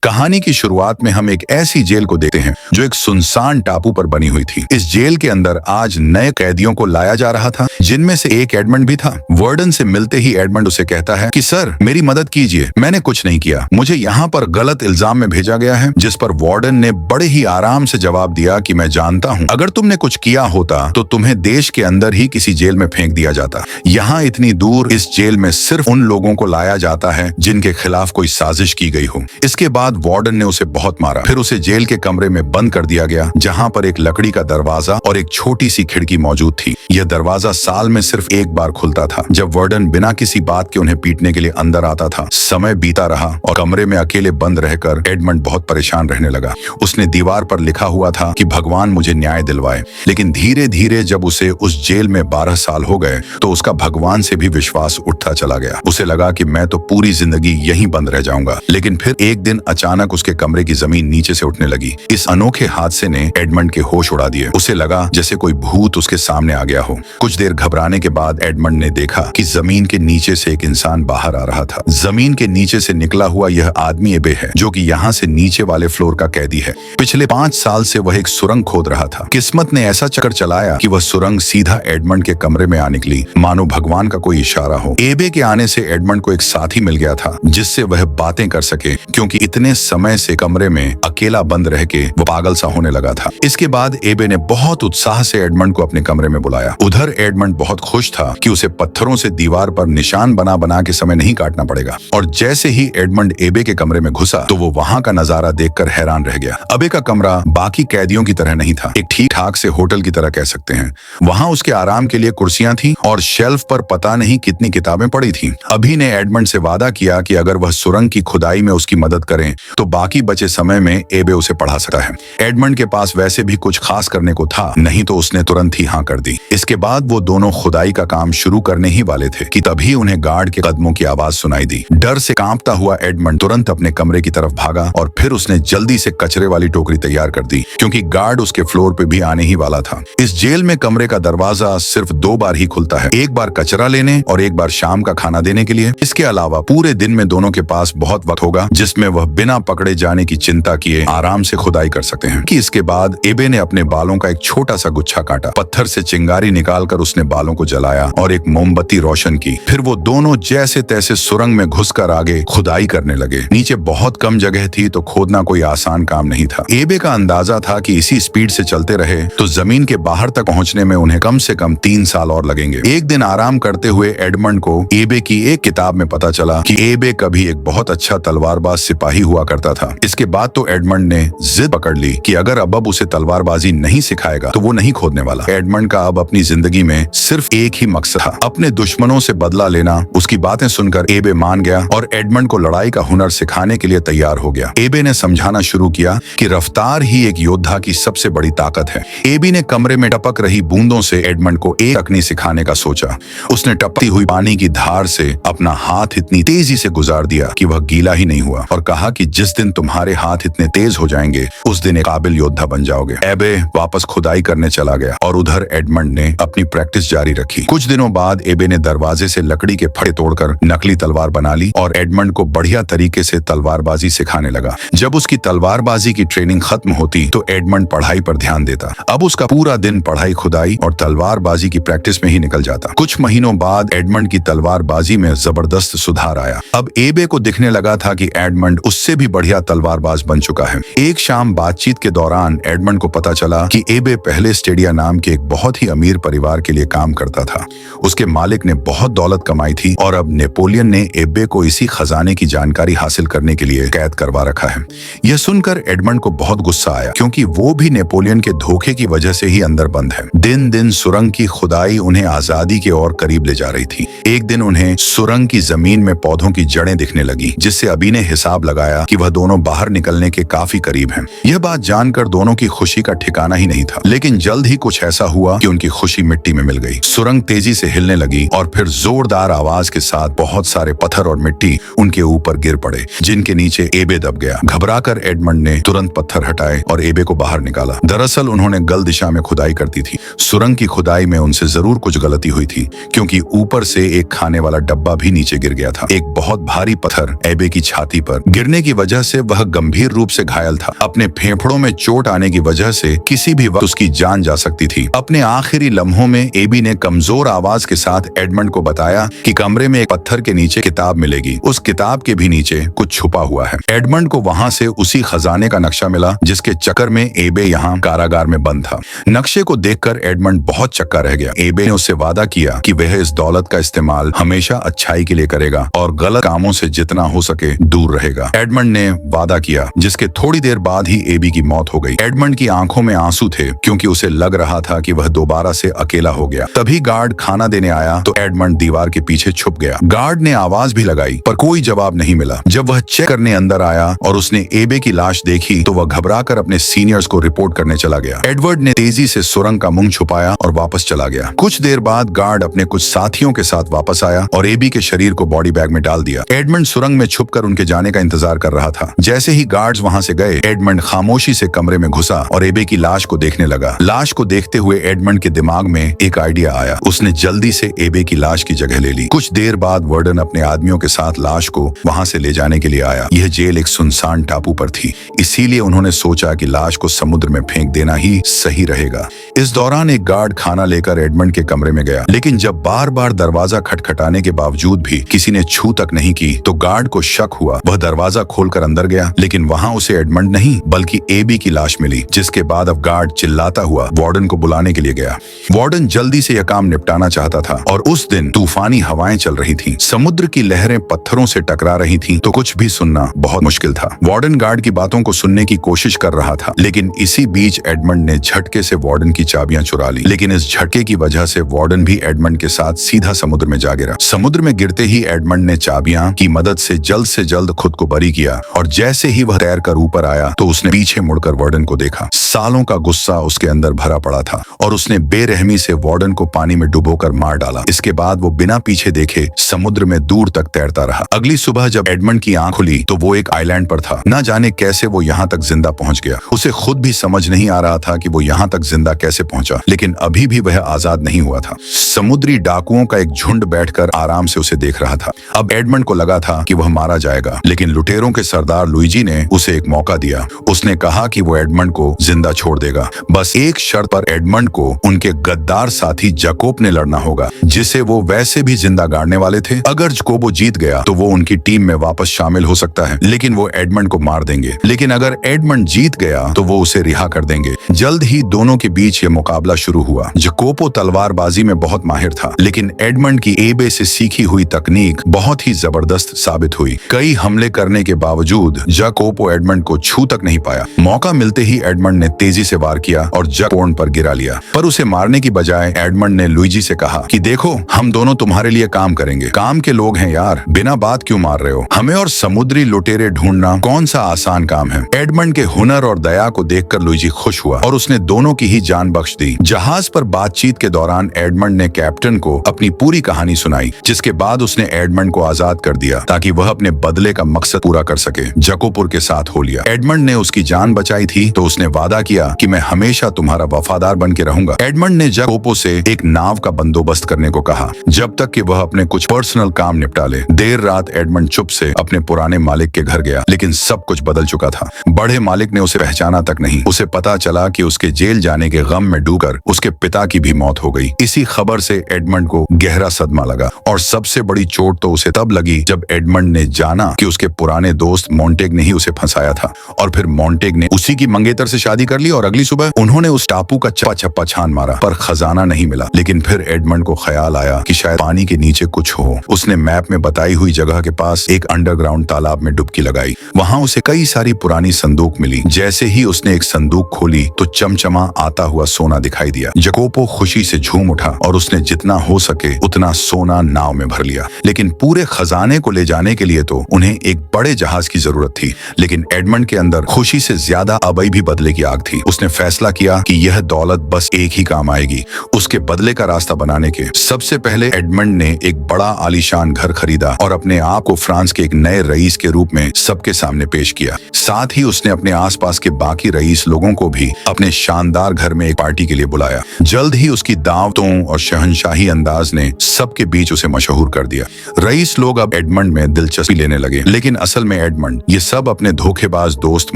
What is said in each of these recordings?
कहानी की शुरुआत में हम एक ऐसी जेल को देखते हैं जो एक सुनसान टापू पर बनी हुई थी। इस जेल के अंदर आज नए कैदियों को लाया जा रहा था, जिनमें से एक एडमंड भी था। वार्डन से मिलते ही एडमंड उसे कहता है कि सर, मेरी मदद कीजिए, मैंने कुछ नहीं किया, मुझे यहाँ पर गलत इल्जाम में भेजा गया है। जिस पर वार्डन ने बड़े ही आराम से जवाब दिया कि मैं जानता हूँ, अगर तुमने कुछ किया होता तो तुम्हें देश के अंदर ही किसी जेल में फेंक दिया जाता। यहाँ इतनी दूर इस जेल में सिर्फ उन लोगों को लाया जाता है जिनके खिलाफ कोई साजिश की गई हो। इसके बाद वार्डन ने उसे बहुत मारा। फिर उसे जेल के कमरे में बंद कर दिया गया, जहाँ पर एक लकड़ी का दरवाजा और एक छोटी सी खिड़की मौजूद थी। यह दरवाजा साल में सिर्फ एक बार खुलता था, जब वार्डन बिना किसी बात के उन्हें पीटने के लिए अंदर आता था। समय बीता रहा और कमरे में अकेले बंद रहकर एडमंड बहुत परेशान रहने लगा। उसने दीवार पर लिखा हुआ था कि भगवान मुझे न्याय दिलवाए, लेकिन धीरे धीरे जब उसे उस जेल में 12 साल हो गए तो उसका भगवान से भी विश्वास उठता चला गया। उसे लगा कि मैं तो पूरी जिंदगी यहीं बंद रह जाऊंगा। लेकिन फिर एक दिन अचानक उसके कमरे की जमीन नीचे से उठने लगी। इस अनोखे हादसे ने एडमंड के होश उड़ा दिए। उसे लगा जैसे कोई भूत उसके सामने आ गया हो। कुछ देर घबराने के बाद एडमंड ने देखा कि जमीन के नीचे से एक इंसान बाहर आ रहा था। जमीन के नीचे से निकला हुआ यह आदमी एबे है, जो कि यहाँ से नीचे वाले फ्लोर का कैदी है। पिछले 5 साल से वह एक सुरंग खोद रहा था। किस्मत ने ऐसा चक्कर चलाया कि वह सुरंग सीधा एडमंड के कमरे में आ निकली, मानो भगवान का कोई इशारा हो। एबे के आने से एडमंड को एक साथी मिल गया था, जिससे वह बातें कर सके, क्योंकि इतने समय से कमरे में अकेला बंद रह के वो पागल सा होने लगा था। इसके बाद एबे ने बहुत उत्साह से एडमंड को अपने कमरे में बुलाया। उधर एडमंड बहुत खुश था कि उसे पत्थरों से दीवार पर निशान बना बना के समय नहीं काटना पड़ेगा। और जैसे ही एडमंड एबे के कमरे में घुसा तो वो वहाँ का नजारा देखकर हैरान रह गया। एबे का कमरा बाकी कैदियों की तरह नहीं था, एक ठीक ठाक से होटल की तरह कह सकते हैं। वहाँ उसके आराम के लिए कुर्सियां थी और शेल्फ पर पता नहीं कितनी किताबें पड़ी थी। अभी ने एडमंड से वादा किया कि अगर वह सुरंग की खुदाई में उसकी मदद करें तो बाकी बचे समय में एबे उसे पढ़ा सकता है। एडमंड के पास वैसे भी कुछ खास करने को था नहीं, तो उसने तुरंत ही हाँ कर दी। इसके बाद वो दोनों खुदाई का काम शुरू करने ही वाले थे कि तभी उन्हें गार्ड के कदमों की आवाज सुनाई दी। डर से कांपता हुआ एडमंड तुरंत अपने कमरे की तरफ भागा और फिर उसने जल्दी से कचरे वाली टोकरी तैयार कर दी, क्योंकि गार्ड उसके फ्लोर पे भी आने ही वाला था। इस जेल में कमरे का दरवाजा सिर्फ 2 बार ही खुलता है, एक बार कचरा लेने और एक बार शाम का खाना देने के लिए। इसके अलावा पूरे दिन में दोनों के पास बहुत वक्त होगा जिसमें वह बिना पकड़े जाने की चिंता किए आराम से खुदाई कर सकते हैं। कि इसके बाद एबे ने अपने बालों का एक छोटा सा गुच्छा काटा, पत्थर से चिंगारी निकालकर उसने बालों को जलाया और एक मोमबत्ती रोशन की। फिर वो दोनों जैसे तैसे सुरंग में घुसकर आगे खुदाई करने लगे। नीचे बहुत कम जगह थी तो खोदना कोई आसान काम नहीं था। एबे का अंदाजा था कि इसी स्पीड से चलते रहे तो जमीन के बाहर तक पहुंचने में उन्हें कम से कम 3 साल और लगेंगे। एक दिन आराम करते हुए एडमंड को एबे की एक किताब में पता चला कि एबे कभी एक बहुत अच्छा तलवारबाज सिपाही हुआ करता था। इसके बाद तो एडमंड ने जिद पकड़ ली कि अगर अब उसे तलवारबाजी नहीं सिखाएगा तो वो नहीं खोदने वाला। एडमंड का अब अपनी जिंदगी में सिर्फ एक ही मकसद था, अपने दुश्मनों से बदला लेना। उसकी बातें सुनकर एबे मान गया और एडमंड को लड़ाई का हुनर सिखाने के लिए तैयार हो गया। एबे ने समझाना शुरू किया कि रफ्तार ही एक योद्धा की सबसे बड़ी ताकत है। एबे ने कमरे में टपक रही बूंदों से एडमंड को एक तकनीक सिखाने का सोचा। उसने टपकती हुई पानी की धार से अपना हाथ इतनी तेजी से गुजार दिया कि वह गीला ही नहीं हुआ, और कहा कि जिस दिन तुम्हारे हाथ इतने तेज हो जाएंगे उस दिन एक काबिल योद्धा बन जाओगे। एबे वापस खुदाई करने चला गया और उधर एडमंड ने अपनी प्रैक्टिस जारी रखी। कुछ दिनों बाद एबे ने दरवाजे से लकड़ी के फटे तोड़कर नकली तलवार बना ली और एडमंड को बढ़िया तरीके से तलवारबाजी सिखाने लगा। जब उसकी तलवारबाजी की ट्रेनिंग खत्म होती तो एडमंड पढ़ाई पर ध्यान देता। अब उसका पूरा दिन पढ़ाई, खुदाई और तलवारबाजी की प्रैक्टिस में ही निकल जाता। कुछ महीनों बाद एडमंड की तलवारबाजी में जबरदस्त सुधार आया। अब एबे को दिखने लगा था कि एडमंड उससे भी बढ़िया तलवारबाज बन चुका है। एक शाम बातचीत के दौरान एडमंड को पता चला कि एबे पहले स्टेडिया नाम के एक बहुत ही अमीर परिवार के लिए काम करता था। उसके मालिक ने बहुत दौलत कमाई थी और अब नेपोलियन ने एबे को इसी खजाने की जानकारी हासिल करने के लिए कैद करवा रखा है। यह सुनकर एडमंड को बहुत गुस्सा आया, क्योंकि वो भी नेपोलियन के धोखे की वजह से ही अंदर बंद है। दिन दिन सुरंग की खुदाई उन्हें आजादी के और करीब ले जा रही थी। एक दिन उन्हें सुरंग की जमीन में पौधों की जड़ें दिखने लगी, जिससे अभी ने हिसाब लगाया कि वह दोनों बाहर निकलने के काफी करीब हैं। यह बात जानकर दोनों की खुशी का ठिकाना ही नहीं था। लेकिन जल्द ही कुछ ऐसा हुआ कि उनकी खुशी मिट्टी में मिल गई। सुरंग तेजी से हिलने लगी और फिर जोरदार आवाज के साथ बहुत सारे पत्थर और मिट्टी उनके ऊपर गिर पड़े, जिनके नीचे एबे दब गया। घबराकर एडमंड ने तुरंत पत्थर हटाए और एबे को बाहर निकाला। दरअसल उन्होंने गलत दिशा में खुदाई करती थी। सुरंग की खुदाई में उनसे जरूर कुछ गलती हुई थी, क्योंकि ऊपर से एक खाने वाला डब्बा भी नीचे गिर गया था। एक बहुत भारी पत्थर एबे की छाती पर गिरने की की वजह से वह गंभीर रूप से घायल था। अपने फेफड़ों में चोट आने की वजह से किसी भी वक्त उसकी जान जा सकती थी। अपने आखिरी लम्हों में एबी ने कमजोर आवाज के साथ एडमंड को बताया कि कमरे में एक पत्थर के नीचे किताब मिलेगी, उस किताब के भी नीचे कुछ छुपा हुआ है। एडमंड को वहां से उसी खजाने का नक्शा मिला जिसके चक्कर में एबे यहाँ कारागार में बंद था। नक्शे को देखकर एडमंड बहुत चक्का रह गया। एबे ने उससे वादा किया कि वह इस दौलत का इस्तेमाल हमेशा अच्छाई के लिए करेगा और गलत कामों से जितना हो सके दूर रहेगा। एडमंड ने वादा किया, जिसके थोड़ी देर बाद ही एबी की मौत हो गई। एडमंड की आंखों में आंसू थे क्योंकि उसे लग रहा था कि वह दोबारा से अकेला हो गया। तभी गार्ड खाना देने आया तो एडमंड दीवार के पीछे छुप गया। गार्ड ने आवाज भी लगाई पर कोई जवाब नहीं मिला। जब वह चेक करने अंदर आया और उसने एबे की लाश देखी तो वह घबराकर अपने सीनियर्स को रिपोर्ट करने चला गया। एडवर्ड ने तेजी से सुरंग का मुंह छुपाया और वापस चला गया। कुछ देर बाद गार्ड अपने कुछ साथियों के साथ वापस आया और एबी के शरीर को बॉडी बैग में डाल दिया। एडमंड सुरंग में छुपकर उनके जाने का इंतजार कर रहा था। जैसे ही गार्ड्स वहां से गए, एडमंड खामोशी से कमरे में घुसा और एबे की लाश को देखने लगा। लाश को देखते हुए एडमंड के दिमाग में एक आइडिया आया। उसने जल्दी से एबे की लाश की जगह ले ली। कुछ देर बाद वार्डन अपने आदमियों के साथ लाश को वहां से ले जाने के लिए आया। यह जेल एक सुनसान टापू पर थी, इसीलिए उन्होंने सोचा कि लाश को समुद्र में फेंक देना ही सही रहेगा। इस दौरान एक गार्ड खाना लेकर एडमंड के कमरे में गया, लेकिन जब बार बार दरवाजा खटखटाने के बावजूद भी किसी ने छू तक नहीं की तो गार्ड को शक हुआ। वह दरवाजा खोलकर अंदर गया, लेकिन वहां उसे एडमंड नहीं बल्कि एबी की लाश मिली। जिसके बाद अब गार्ड चिल्लाता हुआ वार्डन को बुलाने के लिए गया। वार्डन जल्दी से यह काम निपटाना चाहता था और उस दिन तूफानी हवाएं चल रही थीं। समुद्र की लहरें पत्थरों से टकरा रही थीं, तो कुछ भी सुनना बहुत मुश्किल था। वार्डन गार्ड की बातों को सुनने की कोशिश कर रहा था, लेकिन इसी बीच एडमंड ने झटके से वार्डन की चाबियां चुरा ली। लेकिन इस झटके की वजह से वार्डन भी एडमंड के साथ सीधा समुद्र में जा गिरा। समुद्र में गिरते ही एडमंड ने चाबियां की मदद से जल्द खुद को बरी किया और जैसे ही वह तैरकर ऊपर आया तो उसने पीछे मुड़कर वार्डन को देखा। सालों का गुस्सा उसके अंदर भरा पड़ा था और उसने बेरहमी से वार्डन को पानी में डुबोकर मार डाला। इसके बाद वो बिना पीछे देखे समुद्र में दूर तक तैरता रहा। अगली सुबह जब एडमंड की आंख खुली तो वो एक आइलैंड पर था। न जाने कैसे वो यहाँ तक जिंदा पहुंच गया। उसे खुद भी समझ नहीं आ रहा था कि वो यहाँ तक जिंदा कैसे पहुंचा, लेकिन अभी भी वह आजाद नहीं हुआ था। समुद्री डाकुओं का एक झुंड बैठकर आराम से उसे देख रहा था। अब एडमंड को लगा था कि वह मारा जाएगा, लेकिन लुटेरों के सरदार लुइजी ने उसे एक मौका दिया। उसने कहा कि वो एडमंड को जिंदा छोड़ देगा, बस एक शर्त पर एडमंड को उनके गद्दार साथी जैकोब ने लड़ना होगा, जिसे वो वैसे भी जिंदा गाड़ने वाले थे। अगर जैकोब जीत गया तो वो उनकी टीम में वापस शामिल हो सकता है, लेकिन वो एडमंड को मार देंगे। लेकिन अगर एडमंड जीत गया तो वो उसे रिहा कर देंगे। जल्द ही दोनों के बीच ये मुकाबला शुरू हुआ। जैकोब तलवारबाजी में बहुत माहिर था, लेकिन एडमंड की एबे से सीखी हुई तकनीक बहुत ही जबरदस्त साबित हुई। कई हमले करने के बावजूद जैकोब एडमंड को छू तक नहीं पाया। मौका मिलते ही एडमंड ने तेजी से वार किया और जैकोब पर गिरा लिया। पर उसे मारने की बजाय एडमंड ने लुइजी से कहा कि देखो, हम दोनों तुम्हारे लिए काम करेंगे। काम के लोग हैं यार, बिना बात क्यों मार रहे हो? हमें और समुद्री लुटेरे ढूंढना कौन सा आसान काम है? एडमंड के हुनर और दया को देखकर लुइजी खुश हुआ और उसने दोनों की ही जान बख्श दी। जहाज पर बातचीत के दौरान एडमंड ने कैप्टन को अपनी पूरी कहानी सुनाई, जिसके बाद उसने एडमंड को आजाद कर दिया ताकि वह अपने बदले का मकसद पूरा कर सके। जैकोब के साथ हो लिया। एडमंड ने उसकी जान बचाई थी तो उसने वादा किया कि मैं हमेशा तुम्हारा वफादार बन के रहूंगा। एडमंड ने जैकोब से एक नाव का बंदोबस्त करने को कहा जब तक कि वह अपने कुछ पर्सनल काम निपटा ले। देर रात एडमंड चुप से अपने पुराने मालिक के घर गया, लेकिन सब कुछ बदल चुका था। बड़े मालिक ने उसे पहचाना तक नहीं। उसे पता चला कि उसके जेल जाने के गम में डूबकर उसके पिता की भी मौत हो गई। इसी खबर से एडमंड को गहरा सदमा लगा और सबसे बड़ी चोट तो उसे तब लगी जब एडमंड ने जाना कि उसके पुराने दोस्त मोंटेग ने ही उसे फंसाया था और फिर मोंटेग ने उसी की मंगेतर से शादी कर ली और अगली सुबह उन्होंने उस टापू का चप्पा चप्पा छान मारा, पर खजाना नहीं मिला। लेकिन फिर एडमंड को ख्याल आया कि शायद पानी के नीचे कुछ हो। उसने मैप में बताई हुई जगह के पास एक अंडरग्राउंड तालाब में डुबकी लगाई। वहां उसे कई सारी पुरानी संदूक मिली। जैसे ही उसने एक संदूक खोली तो चमचमा आता हुआ सोना दिखाई दिया। जैकोब खुशी से झूम उठा और उसने जितना हो सके उतना सोना नाव में भर लिया। लेकिन पूरे खजाने को ले जाने के लिए तो उन्हें एक बड़े जहाज की जरूरत थी। लेकिन एडमंड के अंदर खुशी से ज्यादा अबई भी बदले की आग थी। उसने फैसला किया कि यह दौलत बस एक ही काम आएगी, उसके बदले का रास्ता बनाने के। सबसे पहले एडमंड ने एक बड़ा आलीशान घर खरीदा और अपने आप को फ्रांस के एक नए रईस के रूप में सबके सामने पेश किया। साथ ही उसने अपने आसपास के बाकी रईस लोगों को भी अपने शानदार घर में एक पार्टी के लिए बुलाया। जल्द ही उसकी दावतों और शहंशाही अंदाज ने सबके बीच उसे मशहूर कर दिया। रईस लोग अब एडमंड में दिलचस्पी लेने लगे, लेकिन असल में एडमंड ये सब अपने धोखेबाज दोस्त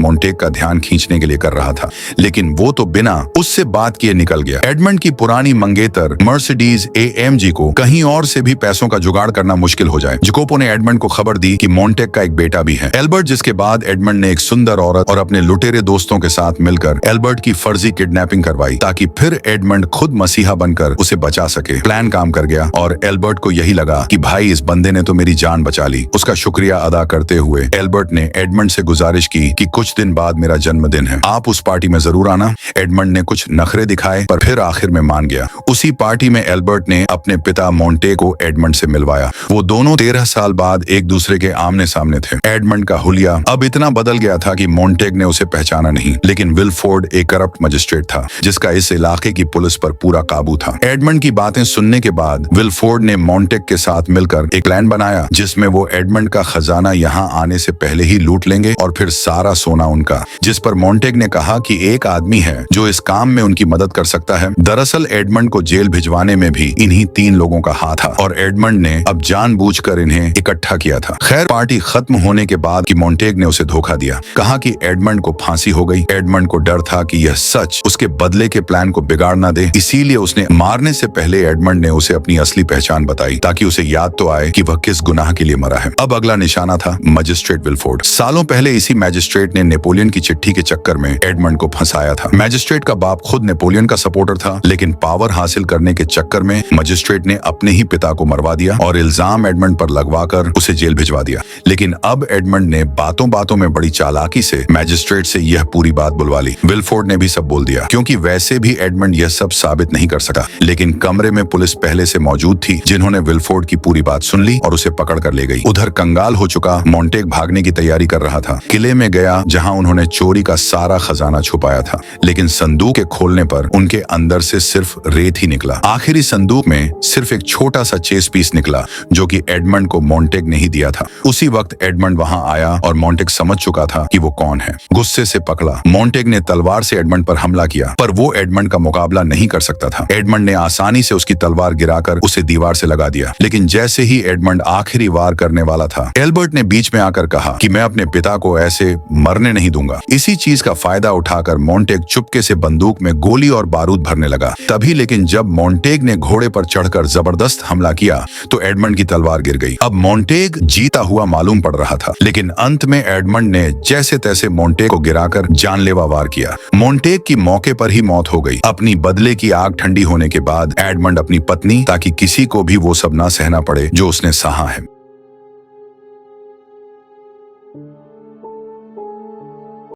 मोंटेग का ध्यान खींचने के लिए कर रहा था, लेकिन वो तो बिना उससे बात किए निकल गया। एडमंड की पुरानी मंगेतर मर्सिडीज AMG को कहीं और से भी पैसों का जुगाड़ करना मुश्किल हो जाए। जकोपो ने एडमंड को खबर दी कि मोंटेग का एक बेटा भी है, एल्बर्ट, जिसके बाद एडमंड ने एक सुंदर औरत और अपने लुटेरे दोस्तों के साथ मिलकर एल्बर्ट की फर्जी किडनैपिंग करवाई, ताकि फिर एडमंड खुद मसीहा बनकर उसे बचा सके। प्लान काम कर गया और एल्बर्ट को यही लगा कि भाई इस बंदे ने तो मेरी जान बचा ली। उसका शुक्रिया अदा करते हुए एल्बर्ट ने एडमंड से गुजारिश की कि कुछ दिन बाद मेरा जन्मदिन है, आप उस पार्टी में जरूर आना। एडमंड ने कुछ नखरे दिखाए पर फिर आखिर में मान गया। उसी पार्टी में एल्बर्ट ने अपने पिता मोंटेग को एडमंड से मिलवाया। वो दोनों 13 साल बाद एक दूसरे के आमने सामने थे। एडमंड का हुलिया अब इतना बदल गया था कि मोंटेग ने उसे पहचाना नहीं, लेकिन विलफोर्ड एक करप्ट मजिस्ट्रेट था जिसका इस इलाके की पुलिस पर पूरा काबू था। एडमंड की बातें सुनने के बाद विलफोर्ड ने मोंटेग के साथ मिलकर एक प्लान बनाया जिसमें वो एडमंड का खजाना यहाँ आने से पहले ही लूट लेंगे और फिर सारा सोना उनका। जिस पर मोंटेग ने कहा कि एक आदमी है जो इस काम में उनकी मदद कर सकता है। दरअसल एडमंड को जेल भिजवाने में भी इन्हीं 3 लोगों का हाथ था और एडमंड ने अब जानबूझकर इन्हें इकट्ठा किया था। खैर, पार्टी खत्म होने के बाद कि मोंटेग ने उसे धोखा दिया, कहा कि एडमंड को फांसी हो गई। एडमंड को डर था कि यह सच उसके बदले के प्लान को बिगाड़ ना दे, इसीलिए उसने मारने से पहले एडमंड ने उसे अपनी असली पहचान बताई, ताकि उसे याद तो आए कि वह किस गुनाह के लिए मरा है। अब अगला निशाना था मजिस्ट्रेट विलफोर्ड। सालों पहले इसी मैजिस्ट्रेट ने नेपोलियन की चिट्ठी के चक्कर में एडमंड को फंसाया था। मैजिस्ट्रेट का बाप खुद नेपोलियन का सपोर्टर था, लेकिन पावर हासिल करने के चक्कर में मजिस्ट्रेट ने अपने ही पिता को मरवा दिया और इल्जाम एडमंड पर लगवाकर उसे जेल भिजवा दिया। लेकिन अब एडमंड ने बातों बातों में बड़ी चालाकी से मैजिस्ट्रेट से यह पूरी बात बुलवा ली। विलफोर्ड ने भी सब बोल दिया, क्योंकि वैसे भी एडमंड यह सब साबित नहीं कर सका। लेकिन कमरे में पुलिस पहले से मौजूद थी, जिन्होंने विलफोर्ड की पूरी बात सुन ली और उसे पकड़ कर ले गई। उधर कंगाल हो चुका मोंटेग भागने की तैयारी कर रहा था। किले में गया जहां उन्होंने चोरी का सारा खजाना छुपाया था, लेकिन संदूक के खोलने पर उनके अंदर से सिर्फ रेत ही निकला। आखिरी संदूक में सिर्फ एक छोटा सा चेस पीस निकला, जो कि एडमंड को मोंटेग ने ही दिया था। उसी वक्त एडमंड वहां आया और मोंटेग समझ चुका था कि वो कौन है। गुस्से से पकड़ा, मोंटेग ने तलवार से एडमंड पर हमला किया, पर वो एडमंड का मुकाबला नहीं कर सकता था। एडमंड ने आसानी से उसकी तलवार गिराकर उसे दीवार से लगा दिया। लेकिन जैसे ही एडमंड आखिरी वार करने वाला था, एल्बर्ट ने बीच में आकर कहा कि मैं अपने पिता को ऐसे मरने नहीं दूंगा। इसी चीज का फायदा उठाकर मोंटेग चुपके से बंदूक में गोली और बारूद भरने लगा। तभी लेकिन जब मोंटेग ने घोड़े पर चढ़कर जबरदस्त हमला किया तो एडमंड की तलवार गिर गई। अब मोंटेग जीता हुआ मालूम पड़ रहा था, लेकिन अंत में एडमंड ने जैसे तैसे मोंटेग को गिराकर जानलेवा वार किया। मोंटेग की मौके पर ही मौत हो गई। अपनी बदले की आग ठंडी होने के बाद एडमंड अपनी पत्नी, ताकि किसी को भी वो सब ना सहना पड़े जो उसने सहा है,